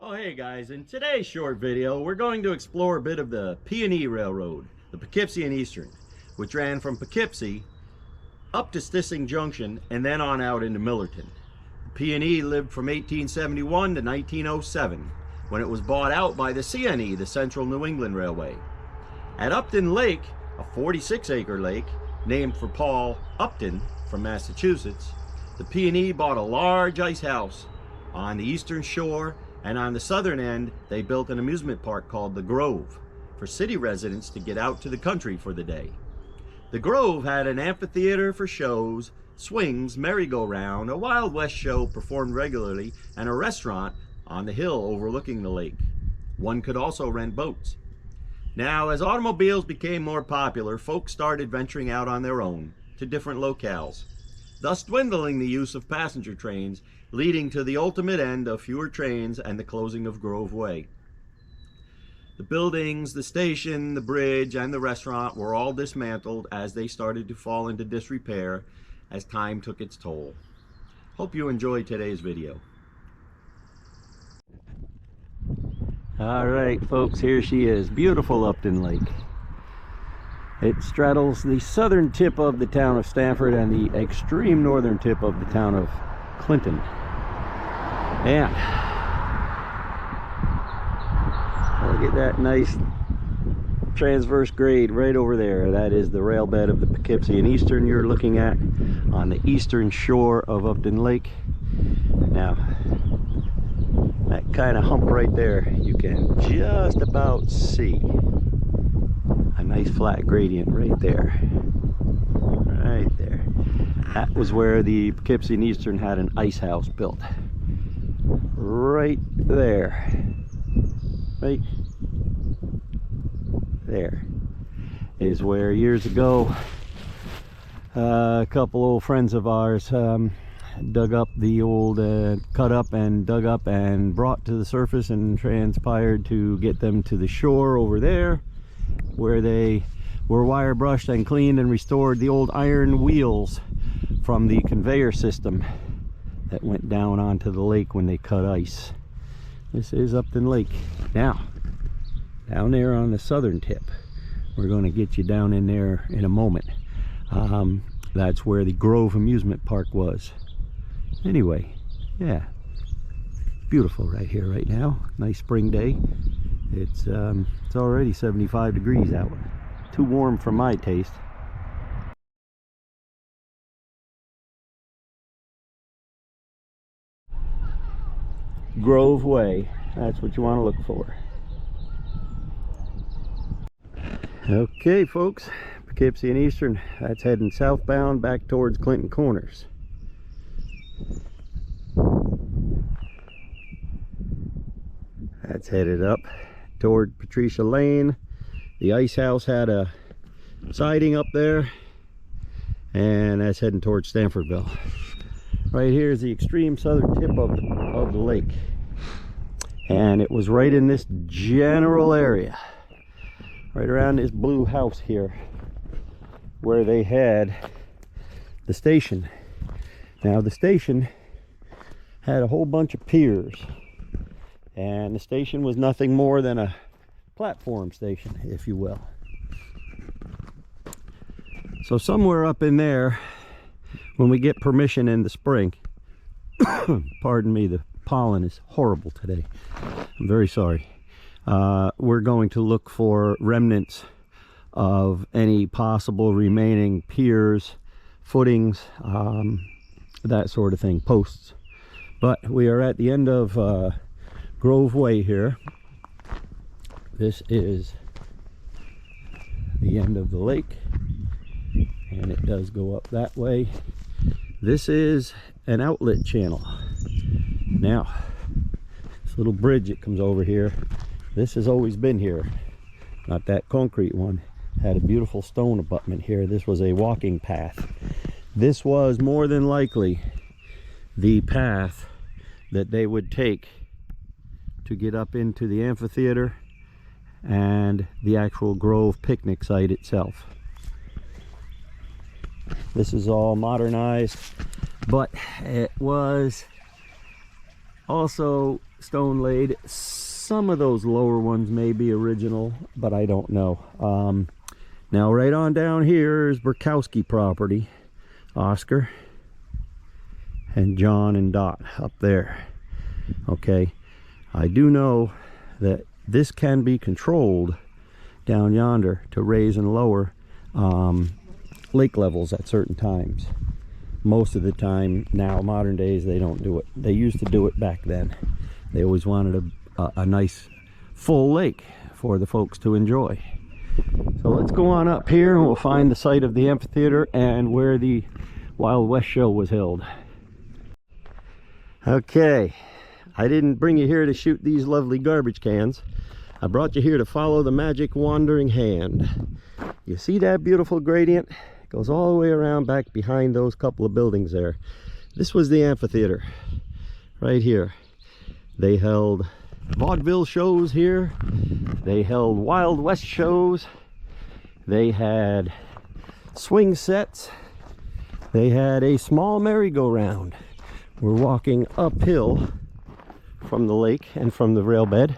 Oh hey guys, in today's short video we're going to explore a bit of the P&E Railroad, the Poughkeepsie and Eastern, which ran from Poughkeepsie up to Stissing Junction and then on out into Millerton. The P&E lived from 1871 to 1907 when it was bought out by the CNE, the Central New England Railway. At Upton Lake, a 46-acre lake named for Paul Upton from Massachusetts, the P&E bought a large ice house on the eastern shore, and on the southern end they built an amusement park called the Grove for city residents to get out to the country for the day. The Grove had an amphitheater for shows, swings, merry-go-round, a Wild West show performed regularly, and a restaurant on the hill overlooking the lake. One could also rent boats. Now, as automobiles became more popular, folks started venturing out on their own to different locales, thus dwindling the use of passenger trains, leading to the ultimate end of fewer trains and the closing of Grove Way. The buildings, the station, the bridge, and the restaurant were all dismantled as they started to fall into disrepair as time took its toll. Hope you enjoyed today's video. All right, folks, here she is, beautiful Upton Lake. It straddles the southern tip of the town of Stanford and the extreme northern tip of the town of Clinton. And look at that nice transverse grade right over there. That is the rail bed of the Poughkeepsie and Eastern you're looking at on the eastern shore of Upton Lake. Now, that kind of hump right there, you can just about see a nice flat gradient right there. Right there. That was where the Poughkeepsie and Eastern had an ice house built. Right there. Right there is where years ago a couple old friends of ours dug up the old cut up and dug up and brought to the surface and transpired to get them to the shore over there, where they were wire brushed and cleaned and restored the old iron wheels from the conveyor system that went down onto the lake when they cut ice. This is Upton Lake. Now, down there on the southern tip, we're going to get you down in there in a moment. That's where the Grove Amusement Park was. Anyway, yeah, beautiful right here right now. Nice spring day. It's already 75 degrees out. Too warm for my taste. Grove Way, that's what you want to look for. Okay folks, Poughkeepsie and Eastern, that's heading southbound back towards Clinton Corners. That's headed up toward Patricia Lane. The ice house had a siding up there, and that's heading towards Stanfordville. Right here is the extreme southern tip of the lake, and it was right in this general area, right around this blue house here, where they had the station. Now the station had a whole bunch of piers, and the station was nothing more than a platform station, if you will. So somewhere up in there, when we get permission in the spring, pardon me, the pollen is horrible today, I'm very sorry, we're going to look for remnants of any possible remaining piers, footings, that sort of thing, posts. But we are at the end of Grove Way here. This is the end of the lake, and it does go up that way. This is an outlet channel. Now, this little bridge that comes over here, this has always been here. Not that concrete one. Had a beautiful stone abutment here. This was a walking path. This was more than likely the path that they would take to get up into the amphitheater and the actual Grove picnic site itself. This is all modernized, but it was also stone laid. Some of those lower ones may be original, but I don't know. Now right on down here is Brookowski property. Oscar and John and Dot up there. Okay, I do know that this can be controlled down yonder to raise and lower lake levels at certain times. Most of the time now, modern days, they don't do it. They used to do it back then. They always wanted a nice full lake for the folks to enjoy. So let's go on up here and we'll find the site of the amphitheater and where the Wild West show was held. Okay, I didn't bring you here to shoot these lovely garbage cans. I brought you here to follow the magic wandering hand. You see that beautiful gradient? It goes all the way around back behind those couple of buildings there. This was the amphitheater right here. They held vaudeville shows here. They held Wild West shows. They had swing sets. They had a small merry-go-round. We're walking uphill from the lake and from the rail bed.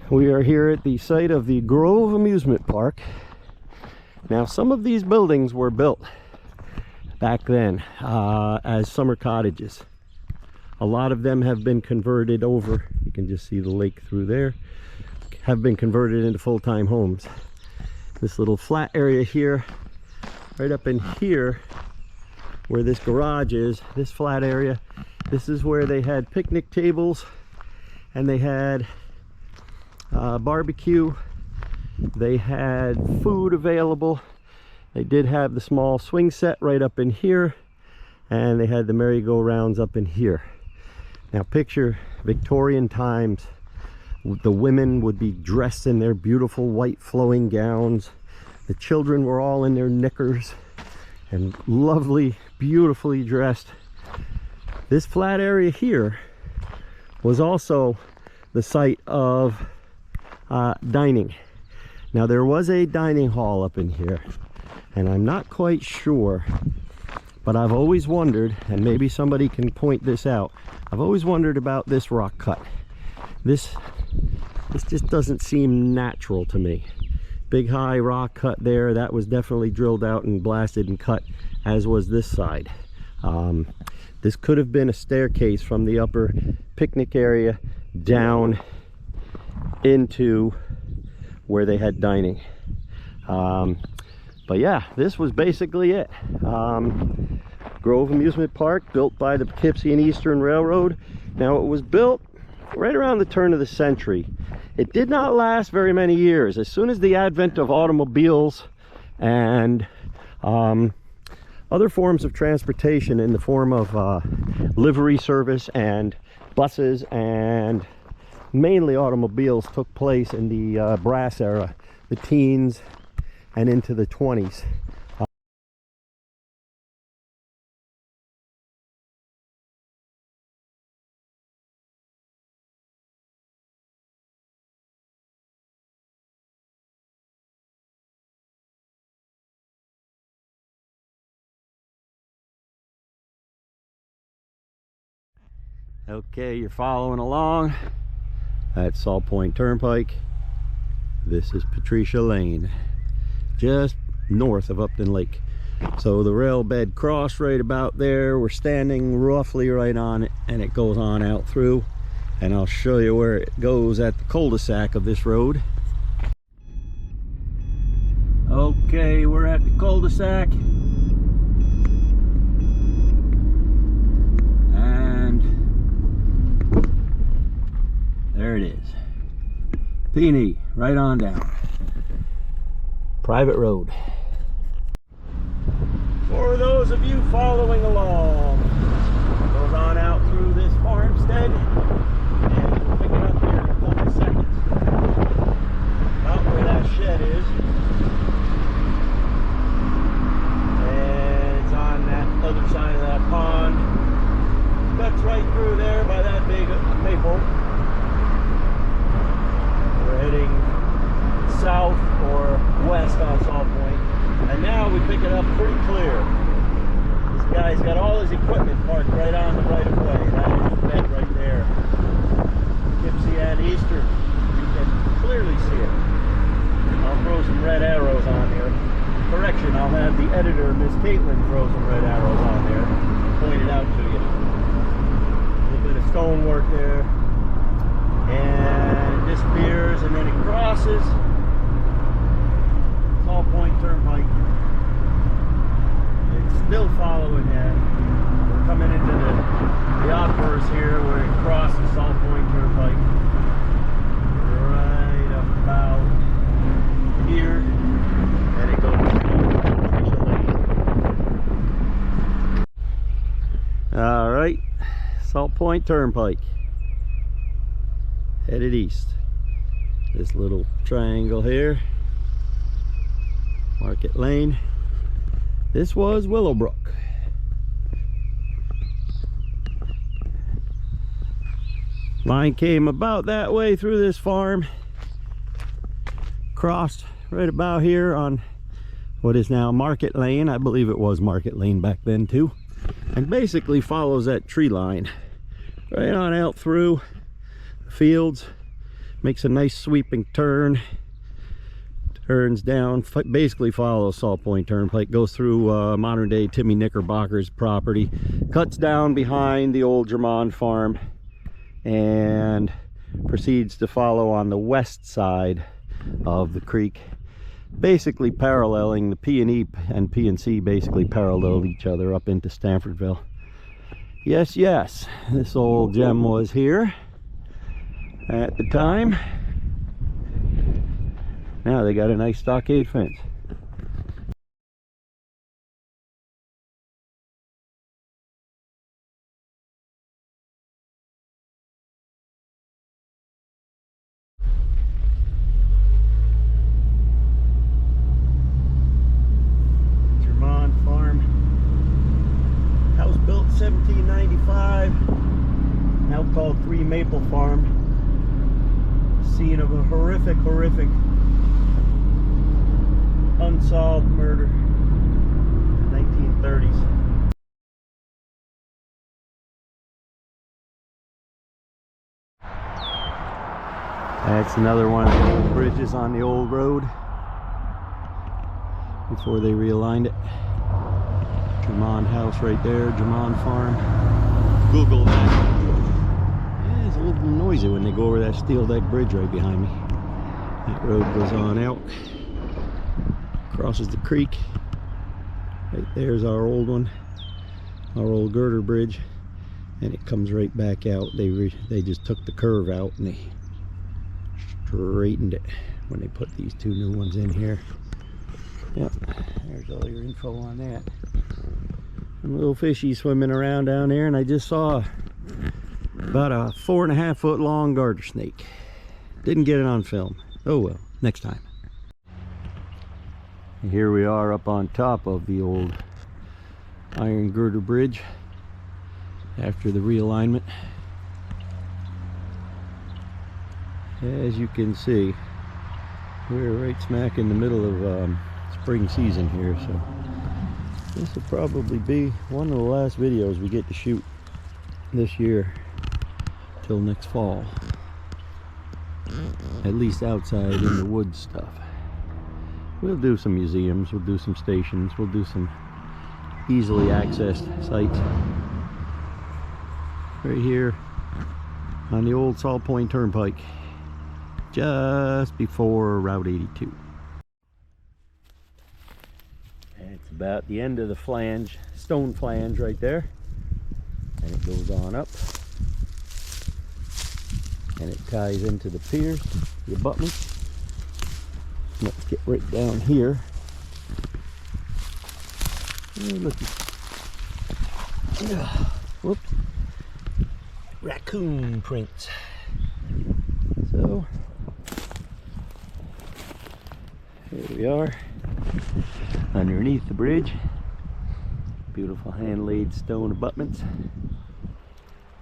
We are here at the site of the Grove Amusement Park. Now, some of these buildings were built back then as summer cottages. A lot of them have been converted over, you can just see the lake through there, have been converted into full-time homes. This little flat area here, right up in here, where this garage is, this flat area, this is where they had picnic tables and they had barbecue. They had food available. They did have the small swing set right up in here, and they had the merry-go-rounds up in here. Now picture Victorian times. The women would be dressed in their beautiful white flowing gowns. The children were all in their knickers and lovely, beautifully dressed. This flat area here was also the site of dining. Now there was a dining hall up in here, and I'm not quite sure, but I've always wondered, and maybe somebody can point this out, I've always wondered about this rock cut. This just doesn't seem natural to me. Big high rock cut there, that was definitely drilled out and blasted and cut, as was this side. This could have been a staircase from the upper picnic area down into where they had dining. But yeah, this was basically it. Grove Amusement Park, built by the Poughkeepsie and Eastern Railroad. Now, it was built right around the turn of the century. It did not last very many years. As soon as the advent of automobiles and other forms of transportation in the form of livery service and buses and mainly automobiles took place in the brass era, the teens and into the 20s. Okay, you're following along. That's Salt Point Turnpike. This is Patricia Lane, just north of Upton Lake. So the rail bed crossed right about there. We're standing roughly right on it, and it goes on out through, and I'll show you where it goes at the cul-de-sac of this road. Okay, we're at the cul-de-sac, and there it is. P&E, right on down. Private road. For those of you following along, it goes on out through this farmstead, and we'll pick it up here in a couple of seconds. About where that shed is. And it's on that other side of that pond. Cuts right through there by that big maple. We're heading south or west on Salt Point, and now we pick it up pretty clear. This guy's got all his equipment stonework there, and it disappears, and then it crosses Salt Point Turnpike. It's still following that. We're coming into the obverse here where it crosses Salt Point Turnpike. Right about here, and it goes to all right, Salt Point Turnpike, headed east. This little triangle here, Market Lane. This was Willow Brook. Line came about that way through this farm, crossed right about here on what is now Market Lane. I believe it was Market Lane back then too, and basically follows that tree line right on out through the fields, makes a nice sweeping turn, turns down, basically follows Salt Point Turnpike, goes through modern day Timmy Knickerbocker's property, cuts down behind the old Germond farm, and proceeds to follow on the west side of the creek, basically paralleling the P&E and P&C, basically parallel each other up into Stanfordville. Yes, yes, this old gem was here at the time. Now they got a nice stockade fence. Germond Farm. House built 1795. Now called Three Maple Farm. Scene of a horrific unsolved murder in the 1930s. That's another one of the old bridges on the old road before they realigned it. Germond house right there, Germond Farm. Google that. Yeah, it's a little noisy when they go over that steel deck bridge right behind me. That road goes on out, crosses the creek. Right there's our old one, our old girder bridge, and it comes right back out. They just took the curve out and they straightened it when they put these two new ones in here. Yep, there's all your info on that. Some little fishies swimming around down there, and I just saw about a 4.5 foot long garter snake. Didn't get it on film. Oh well, next time. Here we are up on top of the old iron girder bridge after the realignment. As you can see, we're right smack in the middle of spring season here, so this will probably be one of the last videos we get to shoot this year till next fall, at least outside in the woods stuff. We'll do some museums, we'll do some stations, we'll do some easily accessed sites right here on the old Salt Point Turnpike, just before Route 82. It's about the end of the flange, stone flange right there, and it goes on up and it ties into the piers, the abutments. Let's get right down here. Oh, look. Whoops. Raccoon prints. So here we are underneath the bridge. Beautiful hand-laid stone abutments.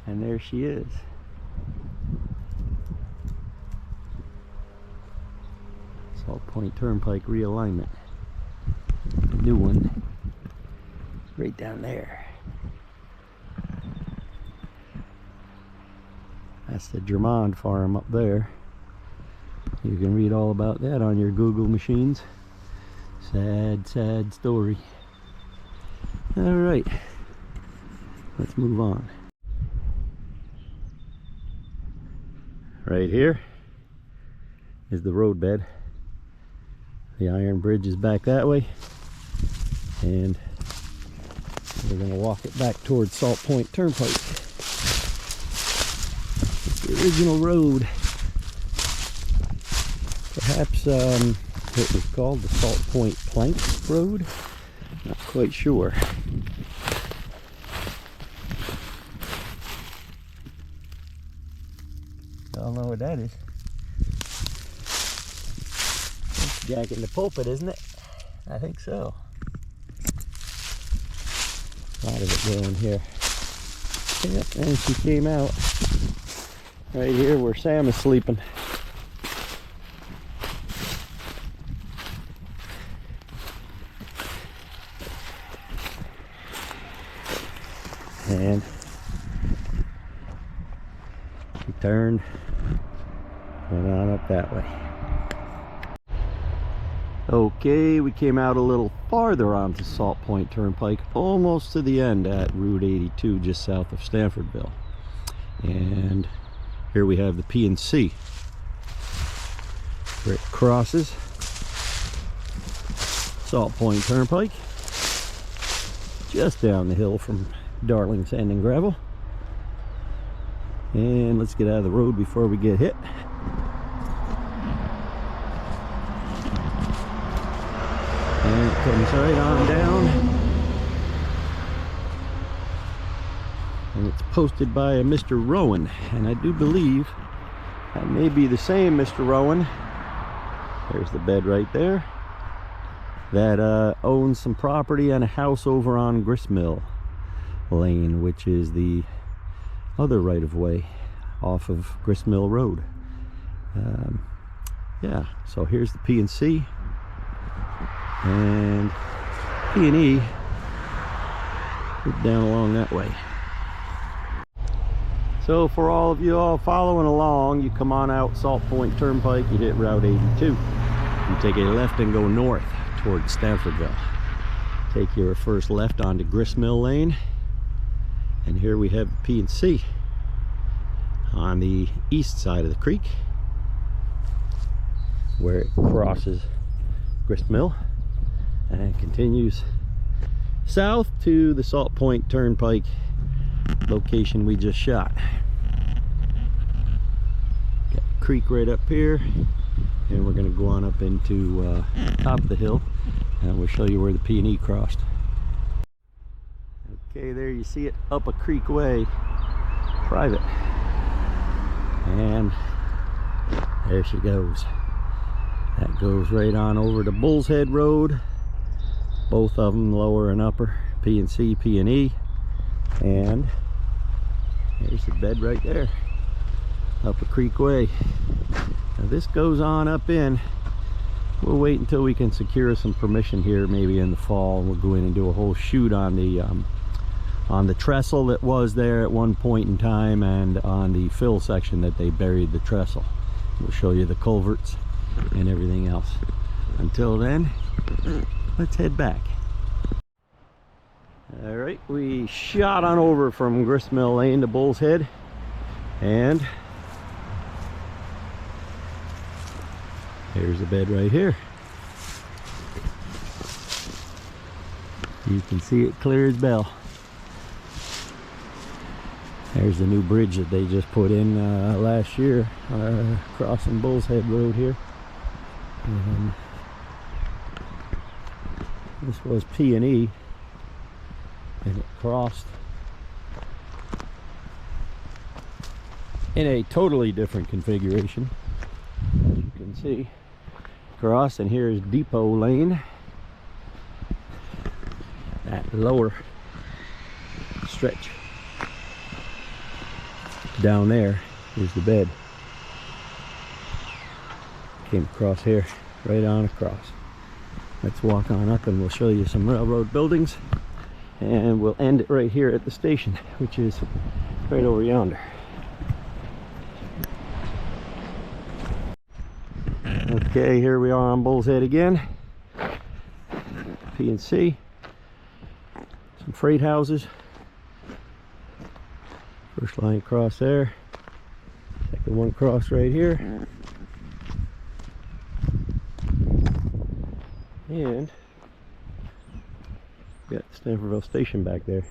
And there she is. Salt Point Turnpike realignment. New one. Right down there. That's the Germond farm up there. You can read all about that on your Google machines. Sad, sad story. Alright, let's move on. Right here is the roadbed. The iron bridge is back that way, and we're going to walk it back towards Salt Point Turnpike. It's the original road. Perhaps it was called the Salt Point Plank Road. Not quite sure. I don't know what that is. That's Jack in the Pulpit, isn't it? I think so. A lot of it going here. Yep, and she came out right here where Sam is sleeping. And she turned, went on up that way. Okay, we came out a little farther onto Salt Point Turnpike, almost to the end at Route 82, just south of Stanfordville. And here we have the P&C, where it crosses Salt Point Turnpike, just down the hill from Darling Sand and Gravel. And let's get out of the road before we get hit. And it comes right on down, and it's posted by a Mr. Rowan, and I do believe that may be the same Mr. Rowan. There's the bed right there, that owns some property and a house over on Grist Mill Lane, which is the other right-of-way off of Grist Mill Road. Yeah, so here's the P&C, and P&E down along that way. So for all of you all following along, you come on out Salt Point Turnpike, you hit Route 82, you take a left and go north towards Stanfordville. Take your first left onto Grist Mill Lane, and here we have the P&C on the east side of the creek, where it crosses Grist Mill and continues south to the Salt Point Turnpike location we just shot. Got the creek right up here, and we're going to go on up into top of the hill, and we'll show you where the P&E crossed. Okay, there you see it, up a creek way, private, and there she goes. That goes right on over to Bull's Head Road, both of them lower and upper, P&C, P&E, and there's the bed right there, up a creek way. Now this goes on up in. We'll wait until we can secure some permission here, maybe in the fall, and we'll go in and do a whole shoot on the trestle that was there at one point in time, and on the fill section that they buried the trestle. We'll show you the culverts and everything else. Until then, let's head back. All right, we shot on over from Grist Mill Lane to Bull's Head, and here's the bed right here. You can see it clear as bell. There's the new bridge that they just put in last year, crossing Bull's Head Road here. And this was P&E, and it crossed in a totally different configuration, as you can see. Cross, and here's Depot Lane. That lower stretch down there is the bed. Came across here, right on across. Let's walk on up and we'll show you some railroad buildings, and we'll end it right here at the station, which is right over yonder. Okay, here we are on Bull's Head again. P&C. Some freight houses. First line across there. Second The one cross right here. And got Stanfordville Station back there.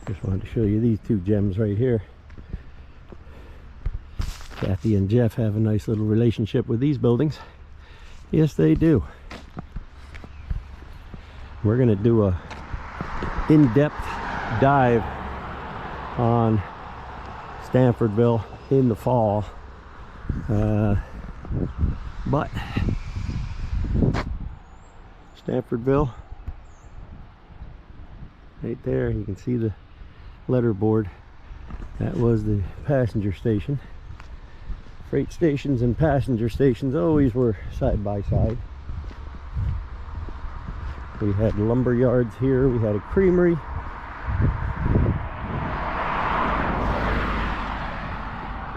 Just wanted to show you these two gems right here. Kathy and Jeff have a nice little relationship with these buildings. Yes, they do. We're going to do a in-depth dive on Stanfordville in the fall. But Stanfordville, right there, you can see the letterboard. That was the passenger station. Freight stations and passenger stations always were side by side. We had lumber yards here, we had a creamery.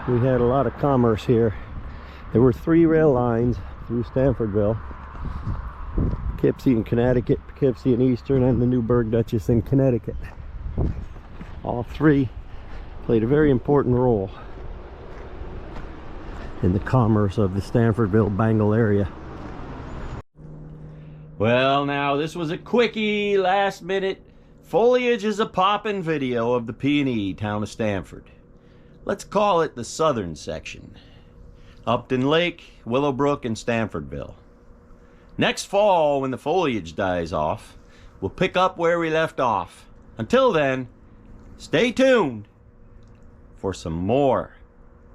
We had a lot of commerce here. There were 3 rail lines through Stanfordville. Poughkeepsie in Connecticut, Poughkeepsie in Eastern, and the Newburgh Duchess in Connecticut. All 3 played a very important role in the commerce of the Stanfordville Bangle area. Well, now this was a quickie, last minute, foliage is a poppin' video of the P&E town of Stanford. Let's call it the southern section. Upton Lake, Willow Brook, and Stanfordville. Next fall, when the foliage dies off, we'll pick up where we left off. Until then, stay tuned for some more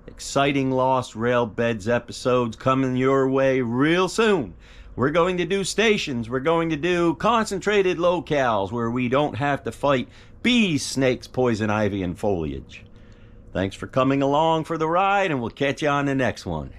exciting Lost Rail Beds episodes coming your way real soon. We're going to do stations, we're going to do concentrated locales where we don't have to fight bees, snakes, poison ivy, and foliage. Thanks for coming along for the ride, and we'll catch you on the next one.